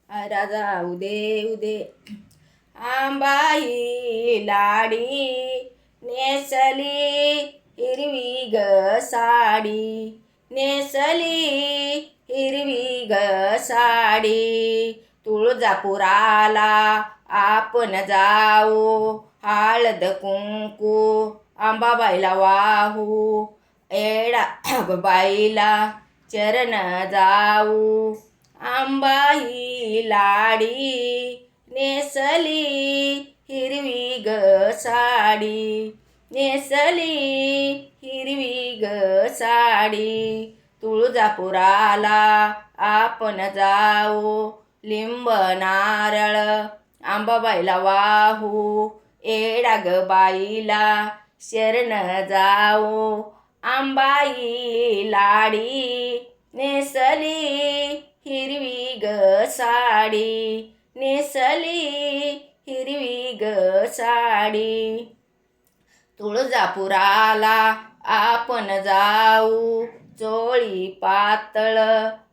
राजा उदे उदे आंबाई लाडी नेसली हिरवी ग साडी नेसली हिरवी ग साडी तुळजापुराला आपण जाऊ हळद कुंकू अंबाबाईला वाहू एडा बाईला चरण जाऊ आंबाई लाडी नेसली हिरवी ग साडी नेसली हिरवी ग साडी तुळजापुराला आपण जाऊ लिंब नारळ अंबाबाईला वाहू एडा ग बाईला शरण जाऊ आंबाई लाडी नेसली हिरवी ग साडी नेसली हिरवी ग साडी तुळजापुराला आपण जाऊ चोळी पातळ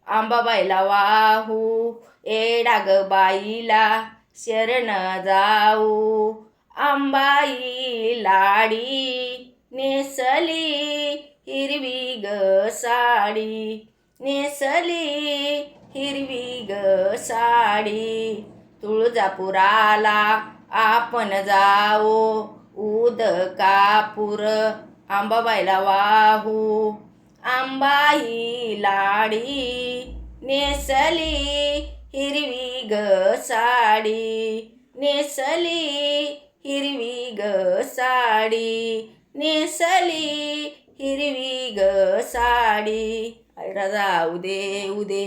अंबाबाईला वाहू एडा ग बाईला शरण जाऊ आंबाई लाडी नेसली हिरवी ग साडी नेसली हिरवी ग साडी तुळजापुराला आपण जाऊ उदकापूर अंबाबाईला वाहू आंबाई लाडी नेसली हिरवी ग साडी नेसली हिरवी ग साडी नेसली हिरवी ग साडी राजा उदे उदे